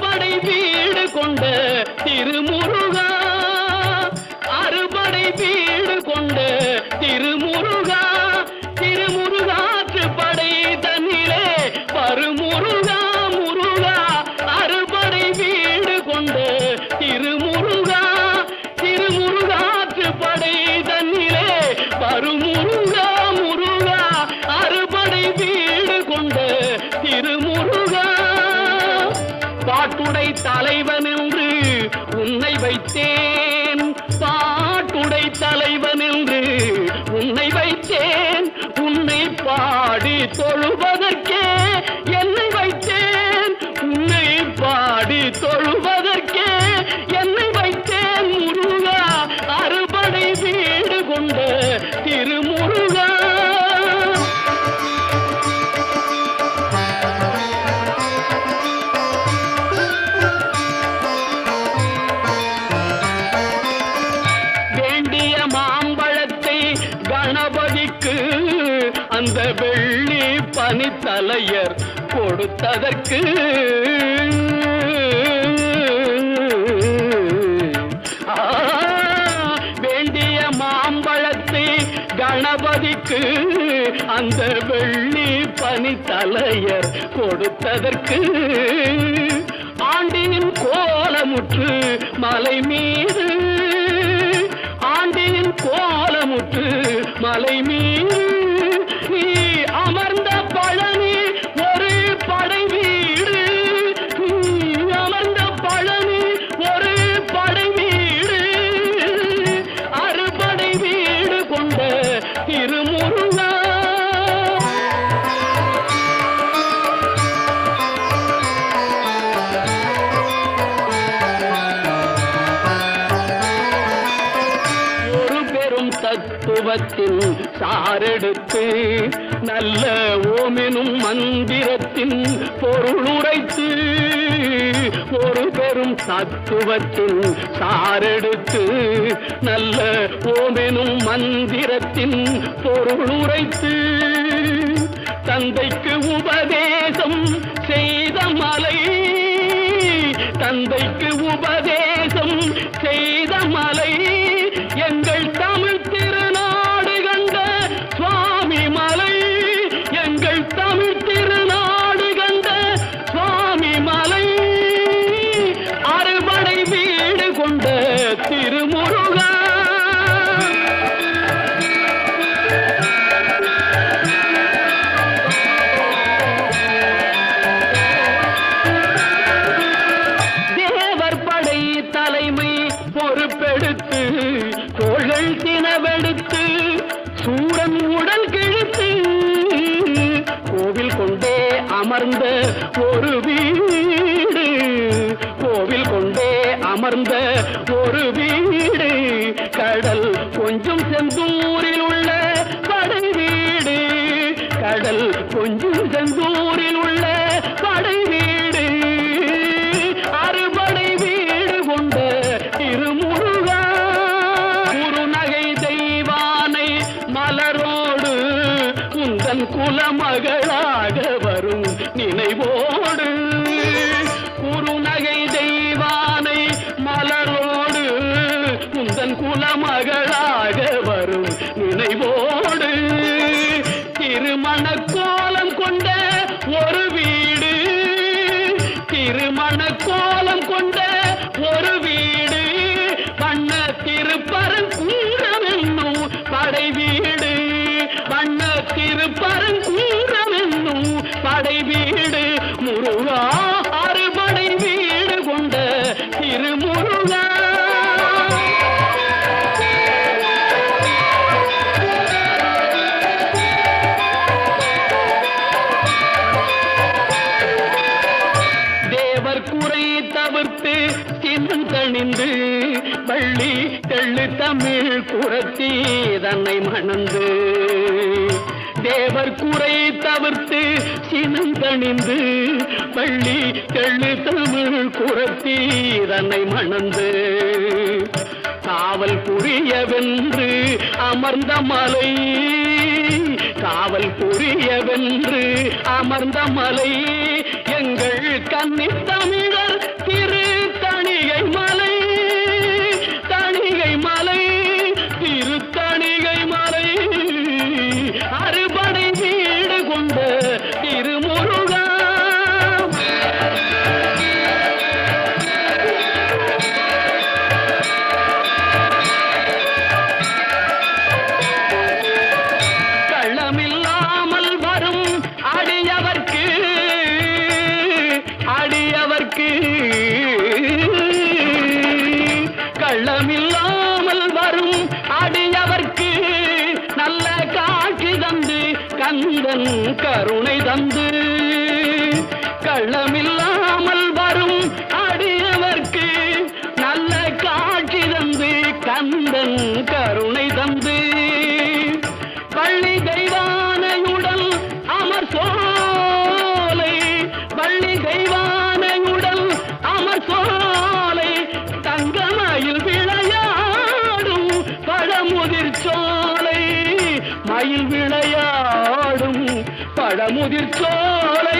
அறுபடை வீடு கொண்ட திருமுருகா, அறுபடை வீடு கொண்ட திருமுருகா, திருமுருகாற்று படை தன்னிலே பருமுருகா முருகா, அறுபடை வீடு கொண்ட திருமுருகா, திருமுருகாற்று படை தன்னிலே பருமுருகா முருகா, அறுபடை வீடு கொண்ட திருமுருகா. பாட்டுடை தலைவன் என்று உன்னை வைத்தேன், பாட்டுடை தலைவன் என்று உன்னை வைத்தேன், உன்னை பாடி தொழுவதற்கே என்னை வைத்தேன், உன்னை பாடி தொழுவதற்கே என்னை வைத்தேன் முருகா, அறுபடை வீடு கொண்ட திருமுருகா. கணபதிக்கு அந்த வெள்ளி பனித்தலையர் கொடுத்ததற்கு, வேண்டிய மாம்பழத்தை கணபதிக்கு அந்த வெள்ளி பனித்தலையர் கொடுத்ததற்கு, ஆண்டியின் கோலமுற்று மலை மீது, ஆண்டியின் கோலமுற்று மலை மீது நீ அமர்ந்த பழனி ஒரு படை வீடு, நீ அமர்ந்த பழனி ஒரு படை வீடு, அறுபடை வீடு கொண்ட திருமுருகா. தத்துவத்தின் சாரெடுத்து நல்ல ஓமெனும் மந்திரத்தின் பொருளுரைத்து, ஒரு பெரும் தத்துவத்தின் சாரெடுத்து நல்ல ஓமெனும் மந்திரத்தின் பொருளுரைத்து, தந்தைக்கு உபதேசம் செய்த மலை, தந்தைக்கு உபதேசம் செய்த மலை, எங்கள் தமிழ் திருநாடு கண்ட சுவாமி மலை, எங்கள் தமிழ் திருநாடு கண்ட சுவாமி மலை, அறுபடை வீடு கொண்ட திருமுருகா. தேவர் படை தலைமை பொறுப்பெடுத்து தோள்கள் தினவெடுத்து சூரன் உடல் கிழித்து, கோவில் கொண்டே அமர்ந்த ஒரு வீடு, கோவில் கொண்டே அமர்ந்த ஒரு வீடு, கடல் கொஞ்சம் செந்தூரில் உள்ள படை வீடு, கடல் கொஞ்சம் செந்தூரில் உள்ள படை வீடு, அறுபடை வீடு கொண்ட திருமுருகா. குருநகை தெய்வானை மலரோடு உந்தன் குலமகளாக வரும் நினைவோடு, குருநகை தெய்வானை மலரோடு உந்தன் குலமகளாக வரும் நினைவோடு, திருமண கோலம் கொண்ட ஒரு வீடு, திருமண கோலம் கொண்ட ஒரு வீடு, வண்ண திருப்பரங்குன்றம் என்னும் படை வீடு, வண்ண திருப்பரங்குன்றம் என்னும் படை வீடு முருகா, அறுபடை வீடு கொண்ட திருமுருகா. தேவர் குறை தவிர்த்து சிந்தணிந்து வள்ளி தெள்ளு தமிழ் குரத்தி தன்னை மணந்து, தேவர் குறை தவிர்த்து சினந்தணிந்து வள்ளி தெள்ளு தமிழ் குரத்தி தன்னை மணந்து, காவல் புரியவென்று அமர்ந்த மலை, காவல் புரியவென்று அமர்ந்த மலை, எங்கள் கன்னி தமிழர் கந்தன் கருணை தந்து கள்ளமில்லாமல் வரும் அடியவர்க்கு நல்ல காட்சி தந்து கந்தன் கருணை தந்து பள்ளி தெய்வானையுடன் அமர் சோலை பள்ளி தெய்வானையுடன் அமர் சோலை தங்கமயில் விளையாடும் பழமுதிர் சோலை மயில் விளையாடும் பழமுதிர் சோலை